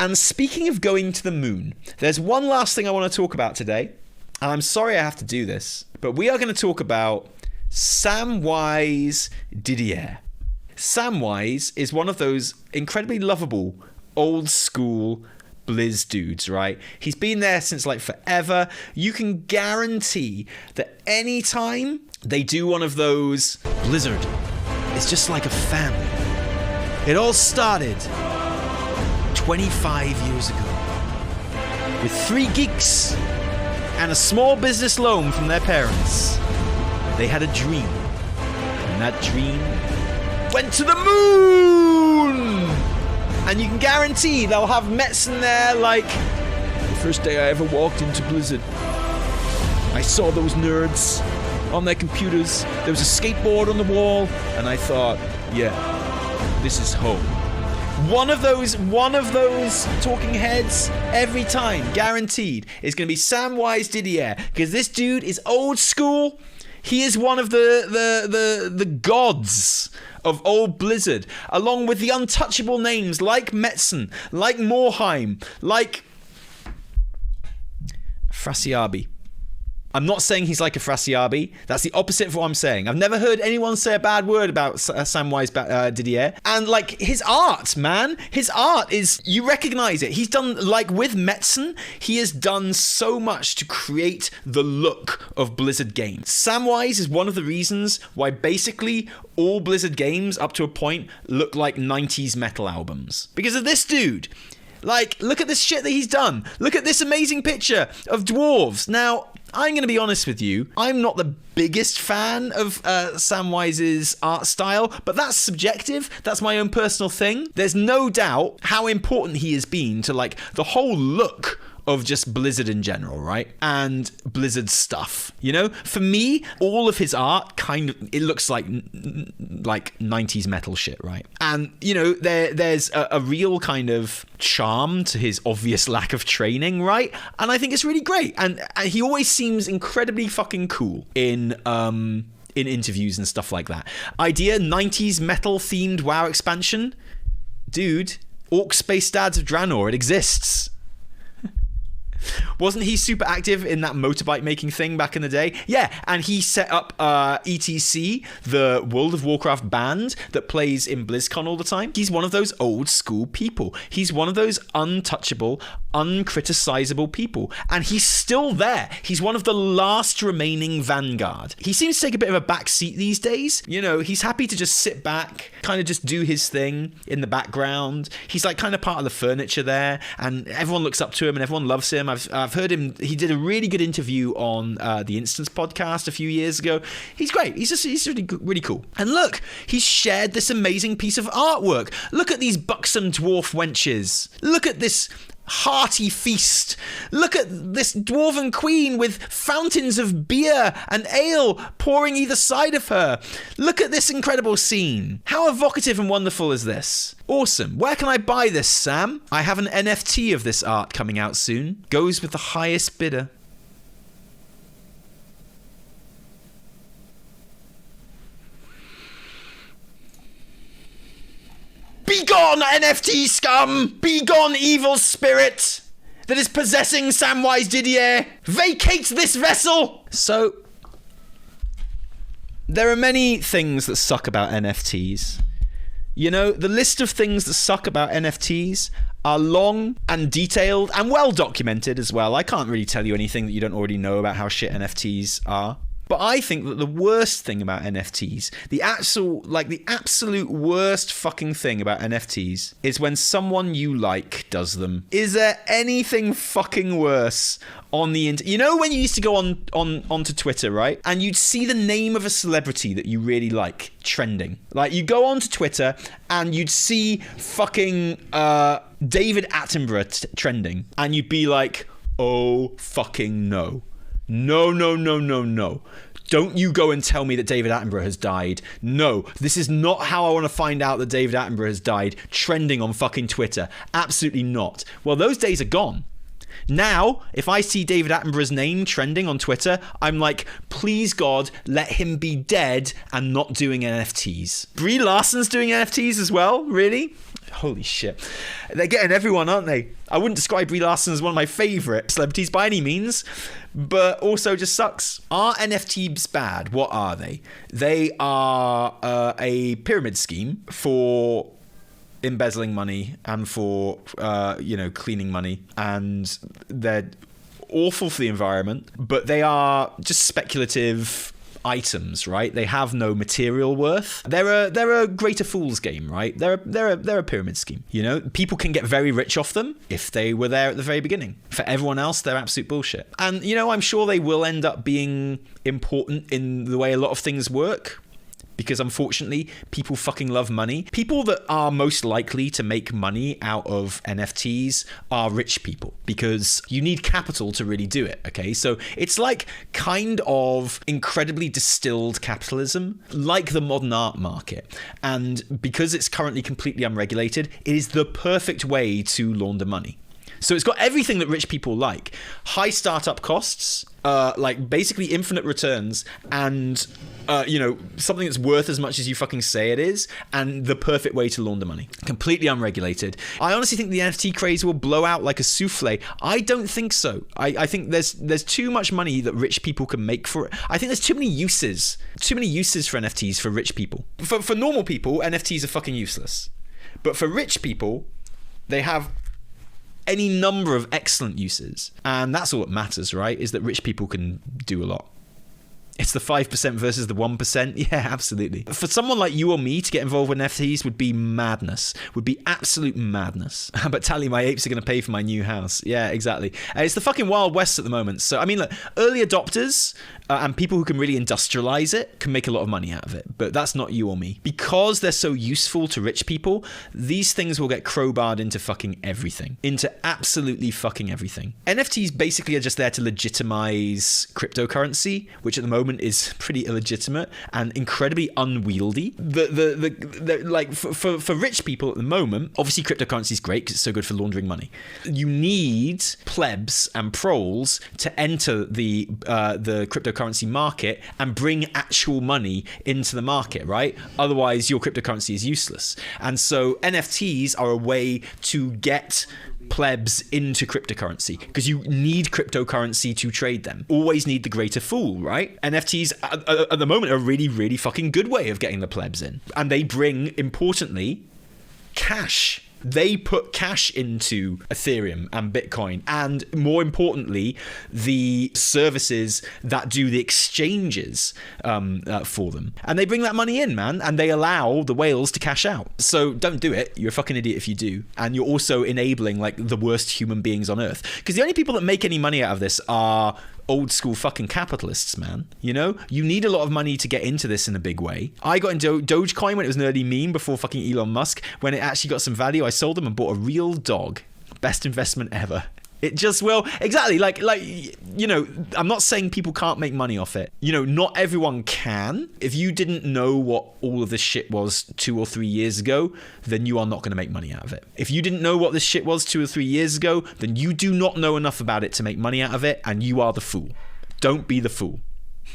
And speaking of going to the moon, there's one last thing I want to talk about today. And I'm sorry I have to do this, but we are going to talk about Samwise Didier. Samwise is one of those incredibly lovable, old school Blizz dudes, right? He's been there since like forever. You can guarantee that anytime they do one of those, Blizzard, it's just like a family. It all started 25 years ago with 3 geeks and a small business loan from their parents. They had a dream, and that dream went to the moon! And you can guarantee they'll have Metzen there like, the first day I ever walked into Blizzard, I saw those nerds on their computers. There was a skateboard on the wall, and I thought, yeah, this is home. One of those talking heads every time, guaranteed, is going to be Samwise Didier, because this dude is old school. He is one of the gods of old Blizzard, along with the untouchable names like Metzen, like Morheim, like Frasiabi. I'm not saying he's like a Frasiabi. That's the opposite of what I'm saying. I've never heard anyone say a bad word about Samwise Didier. And like his art, man, his art is, you recognize it. He's done, like with Metzen, he has done so much to create the look of Blizzard games. Samwise is one of the reasons why basically all Blizzard games up to a point look like 90s metal albums. Because of this dude. Like, look at this shit that he's done. Look at this amazing picture of dwarves. Now, I'm going to be honest with you. I'm not the biggest fan of Samwise's art style, but that's subjective. That's my own personal thing. There's no doubt how important he has been to, like, the whole look of just Blizzard in general, right? And Blizzard stuff. You know, for me, all of his art it looks like 90s metal shit, right? And, you know, there's a real kind of charm to his obvious lack of training, right? And I think it's really great. And he always seems incredibly fucking cool in interviews and stuff like that. Idea 90s metal themed WoW expansion. Dude, Orc Space Dads of Draenor, it exists. Wasn't he super active in that motorbike making thing back in the day? Yeah, and he set up ETC, the World of Warcraft band that plays in BlizzCon all the time. He's one of those old school people. He's one of those untouchable, uncriticizable people. And he's still there. He's one of the last remaining vanguard. He seems to take a bit of a back seat these days. You know, he's happy to just sit back, kind of just do his thing in the background. He's like kind of part of the furniture there, and everyone looks up to him and everyone loves him. I've heard him. He did a really good interview on the Instance podcast a few years ago. He's great. He's really cool. And look, he's shared this amazing piece of artwork. Look at these buxom dwarf wenches. Look at this hearty feast. Look at this dwarven queen with fountains of beer and ale pouring either side of her. Look at this incredible scene. How evocative and wonderful is this? Awesome. Where can I buy this, Sam? I have an NFT of this art coming out soon. Goes with the highest bidder. Begone, NFT scum! Begone, evil spirit that is possessing Samwise Didier! Vacate this vessel! So, there are many things that suck about NFTs. You know, the list of things that suck about NFTs are long and detailed and well documented as well. I can't really tell you anything that you don't already know about how shit NFTs are. But I think that the worst thing about NFTs, the absolute worst fucking thing about NFTs is when someone you like does them. Is there anything fucking worse on the internet? You know when you used to go onto Twitter, right? And you'd see the name of a celebrity that you really like trending. Like, you go onto Twitter and you'd see fucking David Attenborough trending. And you'd be like, oh fucking no. No. Don't you go and tell me that David Attenborough has died. No, this is not how I want to find out that David Attenborough has died, trending on fucking Twitter. Absolutely not. Well, those days are gone. Now, if I see David Attenborough's name trending on Twitter, I'm like, please God, let him be dead and not doing NFTs. Brie Larson's doing NFTs as well? Really? Holy shit. They're getting everyone, aren't they? I wouldn't describe Brie Larson as one of my favourite celebrities by any means, but also just sucks. Are NFTs bad? What are they? They are a pyramid scheme for embezzling money and for, cleaning money. And they're awful for the environment, but they are just speculative items, right? They have no material worth. They're a greater fool's game, right? They're a pyramid scheme. People can get very rich off them if they were there at the very beginning. For everyone else, they're absolute bullshit. And I'm sure they will end up being important in the way a lot of things work, because unfortunately, people fucking love money. People that are most likely to make money out of NFTs are rich people, because you need capital to really do it, okay? So it's like kind of incredibly distilled capitalism, like the modern art market. And because it's currently completely unregulated, it is the perfect way to launder money. So it's got everything that rich people like. High startup costs, basically infinite returns, and something that's worth as much as you fucking say it is, and the perfect way to launder money. Completely unregulated. I honestly think the NFT craze will blow out like a souffle. I don't think so. I think there's too much money that rich people can make for it. I think there's too many uses for NFTs for rich people. For normal people, NFTs are fucking useless. But for rich people, they have any number of excellent uses, and that's all that matters, right? Is that rich people can do a lot. It's the 5% versus the 1%. Yeah, absolutely. For someone like you or me to get involved with NFTs would be madness. Would be absolute madness. But Tally, my apes are going to pay for my new house. Yeah, exactly. It's the fucking Wild West at the moment. So, I mean, look, early adopters and people who can really industrialize it can make a lot of money out of it. But that's not you or me. Because they're so useful to rich people, these things will get crowbarred into fucking everything. Into absolutely fucking everything. NFTs basically are just there to legitimize cryptocurrency, which at the moment is pretty illegitimate and incredibly unwieldy. For rich people at the moment, obviously cryptocurrency is great because it's so good for laundering money. You need plebs and proles to enter the cryptocurrency market and bring actual money into the market, right? Otherwise, your cryptocurrency is useless. And so NFTs are a way to get plebs into cryptocurrency, because you need cryptocurrency to trade them. Always need the greater fool, right? NFTs at the moment are a really, really fucking good way of getting the plebs in. And they bring, importantly, cash. They put cash into Ethereum and Bitcoin, and more importantly, the services that do the exchanges for them. And they bring that money in, man, and they allow the whales to cash out. So don't do it. You're a fucking idiot if you do. And you're also enabling like the worst human beings on earth. Because the only people that make any money out of this are old school fucking capitalists, man. You need a lot of money to get into this in a big way. I got into Dogecoin when it was an early meme before fucking Elon Musk. When it actually got some value, I sold them and bought a real dog. Best investment ever. It just will. Exactly. I'm not saying people can't make money off it. Not everyone can. If you didn't know what all of this shit was 2 or 3 years ago, then you are not going to make money out of it. If you didn't know what this shit was 2 or 3 years ago, then you do not know enough about it to make money out of it, and you are the fool. Don't be the fool.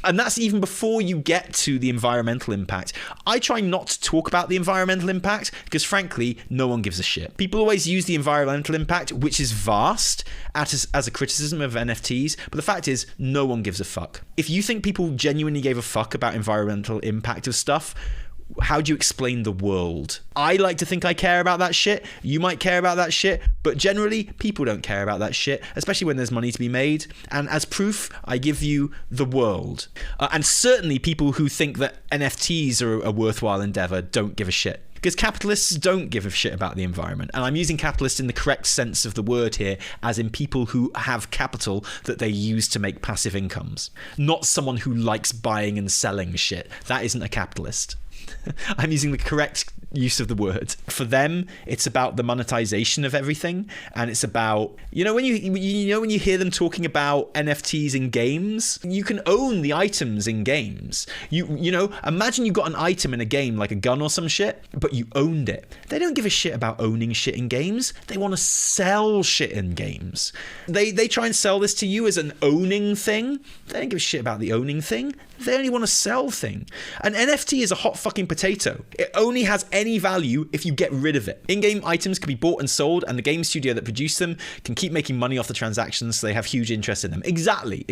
And that's even before you get to the environmental impact. I try not to talk about the environmental impact because, frankly, no one gives a shit. People always use the environmental impact, which is vast, as a criticism of NFTs. But the fact is, no one gives a fuck. If you think people genuinely gave a fuck about environmental impact of stuff, how do you explain the world? I like to think I care about that shit. You might care about that shit, but generally people don't care about that shit, especially when there's money to be made. And as proof, I give you the world. And certainly people who think that NFTs are a worthwhile endeavor don't give a shit. Because capitalists don't give a shit about the environment. And I'm using capitalist in the correct sense of the word here, as in people who have capital that they use to make passive incomes. Not someone who likes buying and selling shit. That isn't a capitalist. I'm using the correct use of the word. For them, it's about the monetization of everything, and it's about, when you hear them talking about NFTs in games, you can own the items in games. Imagine you got an item in a game like a gun or some shit, but you owned it. They don't give a shit about owning shit in games. They want to sell shit in games. They try and sell this to you as an owning thing. They don't give a shit about the owning thing. They only want to sell thing. An NFT is a hot fucking potato. It only has any any value if you get rid of it. In-game items can be bought and sold, and the game studio that produced them can keep making money off the transactions, so they have huge interest in them. Exactly.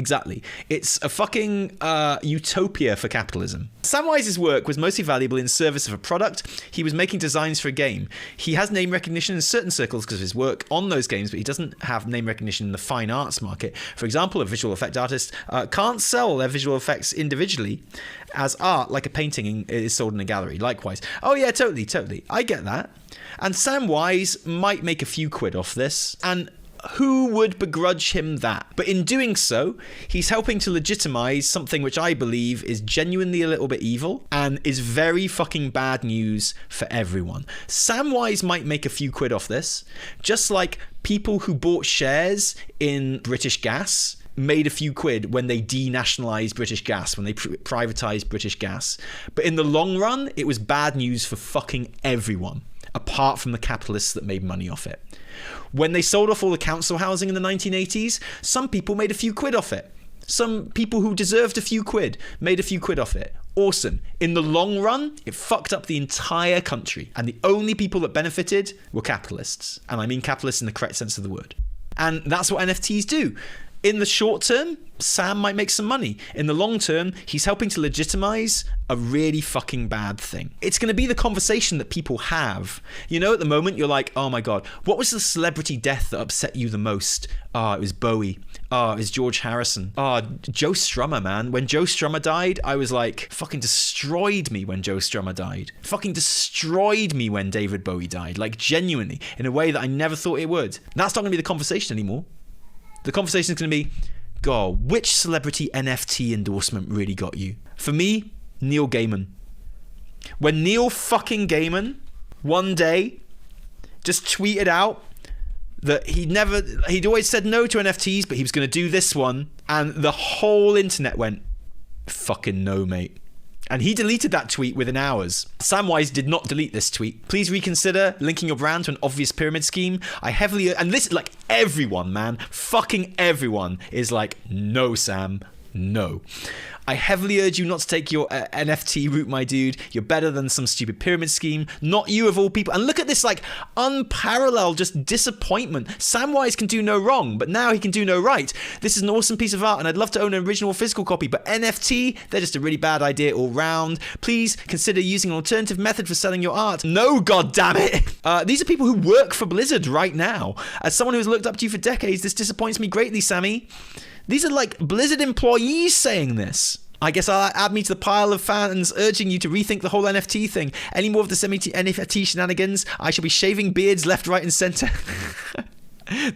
It's a fucking utopia for capitalism. Samwise's work was mostly valuable in service of a product. He was making designs for a game. He has name recognition in certain circles because of his work on those games, but he doesn't have name recognition in the fine arts market. For example, a visual effect artist can't sell their visual effects individually as art like a painting is sold in a gallery. Likewise. Oh yeah, totally. I get that. And Samwise might make a few quid off this, and who would begrudge him that? But in doing so, he's helping to legitimize something which I believe is genuinely a little bit evil and is very fucking bad news for everyone. Samwise might make a few quid off this, just like people who bought shares in British Gas made a few quid when they denationalized British Gas, when they privatized British Gas. But in the long run, it was bad news for fucking everyone, apart from the capitalists that made money off it. When they sold off all the council housing in the 1980s, some people made a few quid off it. Some people who deserved a few quid made a few quid off it. Awesome. In the long run, it fucked up the entire country, and the only people that benefited were capitalists. And I mean capitalists in the correct sense of the word. And that's what NFTs do. In the short term, Sam might make some money. In the long term, he's helping to legitimize a really fucking bad thing. It's going to be the conversation that people have. You know, at the moment, you're like, oh my God, what was the celebrity death that upset you the most? Oh, it was Bowie. Oh, it was George Harrison. Oh, Joe Strummer, man. When Joe Strummer died, I was like, fucking destroyed me when Joe Strummer died. Fucking destroyed me when David Bowie died. Like, genuinely, in a way that I never thought it would. That's not going to be the conversation anymore. The conversation is going to be, God, which celebrity NFT endorsement really got you? For me, Neil Gaiman. When Neil fucking Gaiman one day just tweeted out that he'd always said no to NFTs, but he was going to do this one, and the whole internet went, fucking no, mate. And he deleted that tweet within hours. Samwise did not delete this tweet. Please reconsider linking your brand to an obvious pyramid scheme. And this, like, everyone, man, fucking everyone is like, no, Sam, no. I heavily urge you not to take your NFT route, my dude. You're better than some stupid pyramid scheme. Not you of all people. And look at this, like, unparalleled just disappointment. Samwise can do no wrong, but now he can do no right. This is an awesome piece of art, and I'd love to own an original physical copy, but NFT, they're just a really bad idea all round. Please consider using an alternative method for selling your art. No, goddammit. These are people who work for Blizzard right now. As someone who's looked up to you for decades, this disappoints me greatly, Sammy. These are like Blizzard employees saying this. I guess I'll add me to the pile of fans urging you to rethink the whole NFT thing. Any more of the NFT shenanigans, I shall be shaving beards left, right, and centre.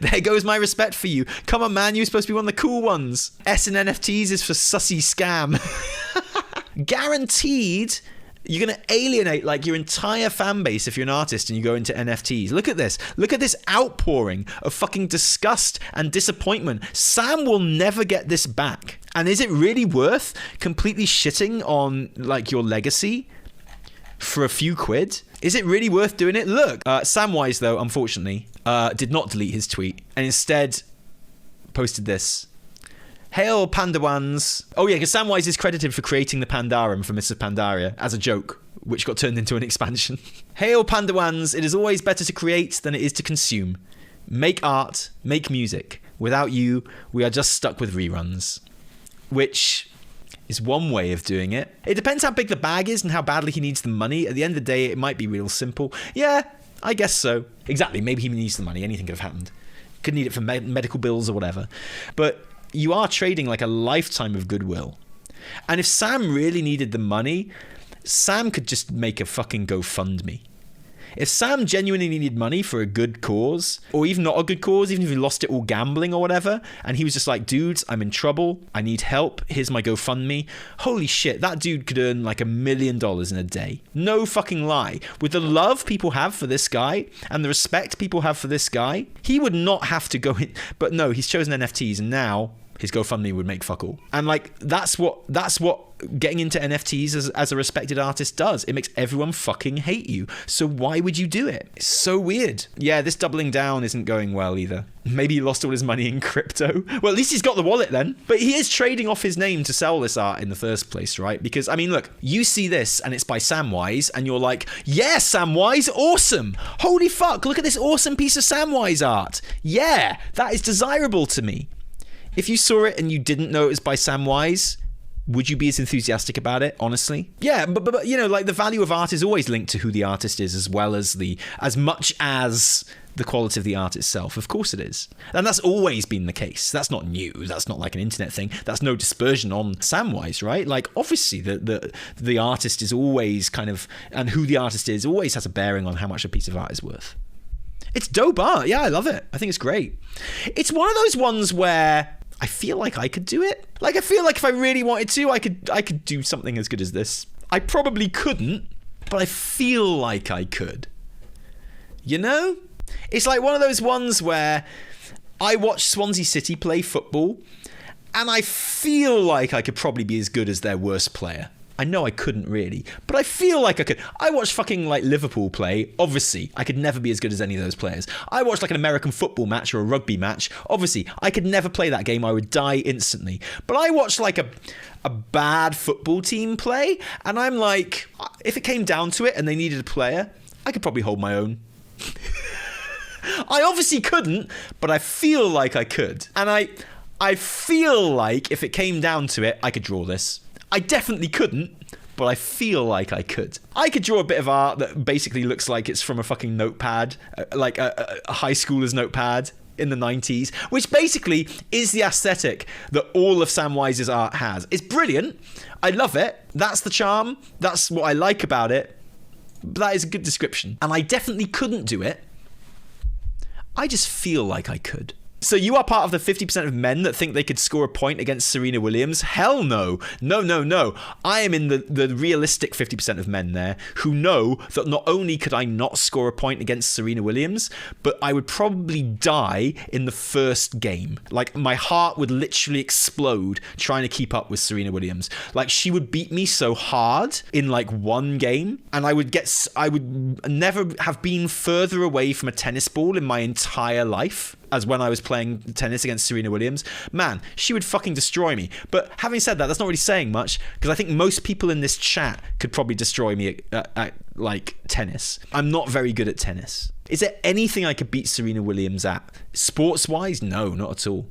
There goes my respect for you. Come on, man, you're supposed to be one of the cool ones. S in NFTs is for sussy scam. Guaranteed you're going to alienate like your entire fan base if you're an artist and you go into NFTs. Look at this. Look at this outpouring of fucking disgust and disappointment. Sam will never get this back. And is it really worth completely shitting on like your legacy for a few quid? Is it really worth doing it? Look, Samwise, though, unfortunately, did not delete his tweet and instead posted this. Hail Pandawans. Oh yeah, because Samwise is credited for creating the Pandarum for Mists of Pandaria as a joke, which got turned into an expansion. Hail Pandawans, it is always better to create than it is to consume. Make art, make music. Without you, we are just stuck with reruns. Which is one way of doing it. It depends how big the bag is and how badly he needs the money. At the end of the day, it might be real simple. Yeah, I guess so. Exactly, maybe he needs the money. Anything could have happened. Could need it for medical bills or whatever. But you are trading like a lifetime of goodwill. And if Sam really needed the money, Sam could just make a fucking GoFundMe. If Sam genuinely needed money for a good cause, or even not a good cause, even if he lost it all gambling or whatever, and he was just like, dudes, I'm in trouble, I need help, here's my GoFundMe. Holy shit, that dude could earn like $1 million in a day. No fucking lie. With the love people have for this guy, and the respect people have for this guy, he would not have to go in. But no, he's chosen NFTs, and now His GoFundMe would make fuck all. And like, that's what getting into NFTs as a respected artist does. It makes everyone fucking hate you. So why would you do it? It's so weird. Yeah, this doubling down isn't going well either. Maybe he lost all his money in crypto. Well, at least he's got the wallet then. But he is trading off his name to sell this art in the first place, right? Because, I mean, look, you see this and it's by Samwise and you're like, yeah, Samwise, awesome. Holy fuck, look at this awesome piece of Samwise art. Yeah, that is desirable to me. If you saw it and you didn't know it was by Samwise, would you be as enthusiastic about it, honestly? Yeah, but you know, like, the value of art is always linked to who the artist is, as well as as much as the quality of the art itself. Of course it is. And that's always been the case. That's not new. That's not like an internet thing. That's no dispersion on Samwise, right? Like, obviously the artist is always kind of, and who the artist is always has a bearing on how much a piece of art is worth. It's dope art. Yeah, I love it. I think it's great. It's one of those ones where I feel like I could do it. Like, I feel like if I really wanted to, I could do something as good as this. I probably couldn't, but I feel like I could. You know? It's like one of those ones where I watch Swansea City play football, and I feel like I could probably be as good as their worst player. I know I couldn't really, but I feel like I could. I watched fucking like Liverpool play. Obviously, I could never be as good as any of those players. I watched like an American football match or a rugby match. Obviously, I could never play that game. I would die instantly. But I watched like a bad football team play, and I'm like, if it came down to it and they needed a player, I could probably hold my own. I obviously couldn't, but I feel like I could. And I feel like if it came down to it, I could draw this. I definitely couldn't, but I feel like I could. I could draw a bit of art that basically looks like it's from a fucking notepad, like a high schooler's notepad in the 90s, which basically is the aesthetic that all of Samwise's art has. It's brilliant. I love it. That's the charm. That's what I like about it. But that is a good description. And I definitely couldn't do it. I just feel like I could. So you are part of the 50% of men that think they could score a point against Serena Williams? Hell no. No. I am in the realistic 50% of men there who know that not only could I not score a point against Serena Williams, but I would probably die in the first game. Like, my heart would literally explode trying to keep up with Serena Williams. Like, she would beat me so hard in like one game, and I would never have been further away from a tennis ball in my entire life as when I was playing tennis against Serena Williams. Man, she would fucking destroy me. But having said that, that's not really saying much, because I think most people in this chat could probably destroy me at like tennis. I'm not very good at tennis. Is there anything I could beat Serena Williams at? Sports-wise? No, not at all.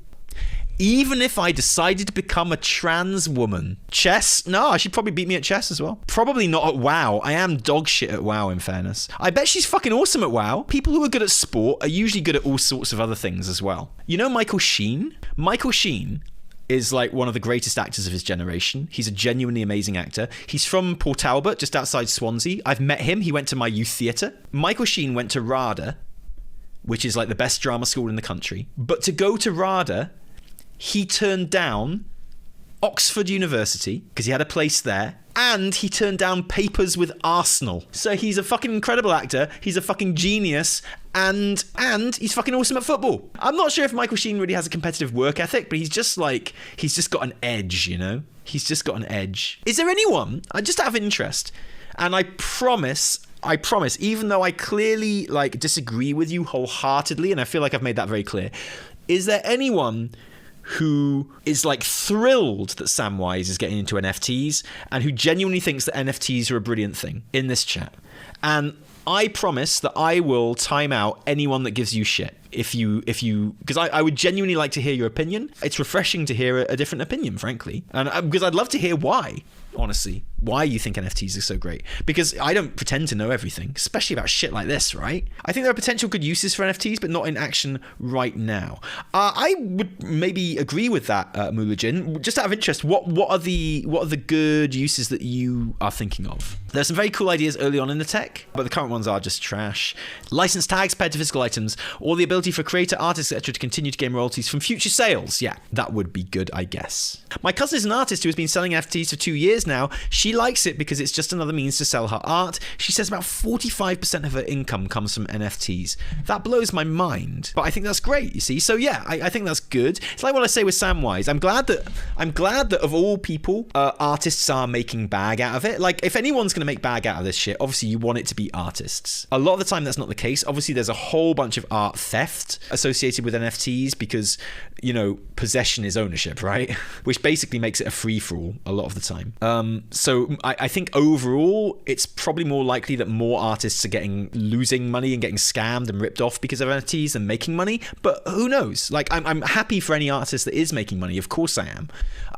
Even if I decided to become a trans woman. Chess? No, she'd probably beat me at chess as well. Probably not at WoW. I am dog shit at WoW, in fairness. I bet she's fucking awesome at WoW. People who are good at sport are usually good at all sorts of other things as well. You know Michael Sheen? Michael Sheen is like one of the greatest actors of his generation. He's a genuinely amazing actor. He's from Port Talbot, just outside Swansea. I've met him. He went to my youth theatre. Michael Sheen went to RADA, which is like the best drama school in the country. But to go to RADA, he turned down Oxford University because he had a place there, and he turned down papers with Arsenal. So he's a fucking incredible actor, he's a fucking genius, and he's fucking awesome at football. I'm not sure if Michael Sheen really has a competitive work ethic, but he's just got an edge, you know? He's just got an edge. Is there anyone, just out of interest, and I promise, even though I clearly like disagree with you wholeheartedly, and I feel like I've made that very clear, is there anyone who is like thrilled that Samwise is getting into NFTs and who genuinely thinks that NFTs are a brilliant thing in this chat? And I promise that I will time out anyone that gives you shit if you because I would genuinely like to hear your opinion. It's refreshing to hear a different opinion, frankly, and because I'd love to hear why. Honestly, why you think NFTs are so great. Because I don't pretend to know everything, especially about shit like this, right? I think there are potential good uses for NFTs, but not in action right now. I would maybe agree with that, Mulajin. Just out of interest, what are the good uses that you are thinking of? There's some very cool ideas early on in the tech, but the current ones are just trash. Licensed tags paired to physical items, or the ability ability for creator, artists, etc. to continue to gain royalties from future sales. Yeah, that would be good, I guess. My cousin is an artist who has been selling NFTs for 2 years now. She likes it because it's just another means to sell her art. She says about 45% of her income comes from NFTs. That blows my mind, but I think that's great, you see. So yeah, I think that's good. It's like what I say with Samwise. I'm glad that of all people, artists are making bag out of it. Like, if anyone's going to make bag out of this shit, obviously you want it to be artists. A lot of the time that's not the case. Obviously there's a whole bunch of art theft associated with NFTs because, you know, possession is ownership, right? Which basically makes it a free-for-all a lot of the time. So I think overall it's probably more likely that more artists are losing money and getting scammed and ripped off because of NFTs than making money. But who knows? Like, I'm happy for any artist that is making money. Of course I am.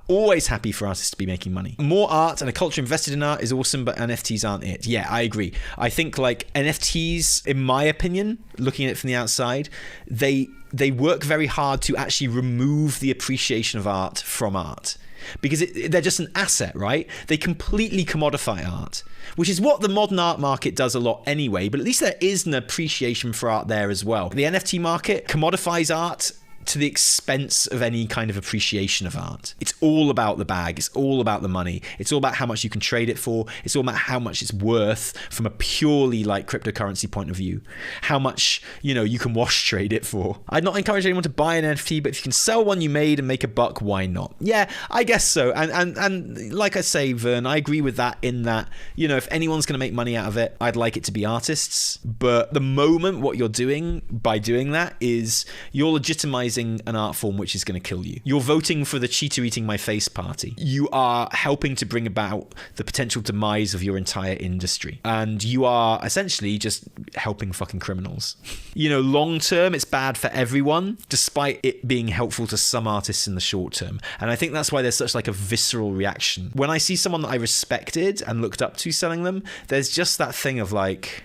Always happy for artists to be making money. More art and a culture invested in art is awesome, but NFTs aren't it. Yeah, I agree. I think like NFTs, in my opinion, looking at it from the outside, they work very hard to actually remove the appreciation of art from art. Because they're just an asset, right? They completely commodify art, which is what the modern art market does a lot anyway, but at least there is an appreciation for art there as well. The NFT market commodifies art to the expense of any kind of appreciation of art. It's all about the bag. It's all about the money. It's all about how much you can trade it for. It's all about how much it's worth from a purely like cryptocurrency point of view. How much, you know, you can wash trade it for. I'd not encourage anyone to buy an NFT, but if you can sell one you made and make a buck, why not? Yeah, I guess so. And like I say, Vern, I agree with that in that, you know, if anyone's going to make money out of it, I'd like it to be artists. But the moment what you're doing by doing that is you're legitimizing an art form which is going to kill you. You're voting for the cheetah eating my face party. You are helping to bring about the potential demise of your entire industry. And you are essentially just helping fucking criminals. You know, long term, it's bad for everyone, despite it being helpful to some artists in the short term. And I think that's why there's such like a visceral reaction. When I see someone that I respected and looked up to selling them, there's just that thing of like,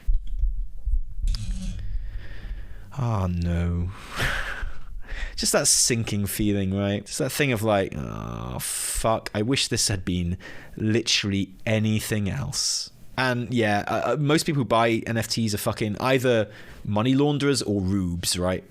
oh no. Just that sinking feeling, right? Just that thing of like, oh, fuck, I wish this had been literally anything else. And yeah, most people who buy NFTs are fucking either money launderers or rubes, right?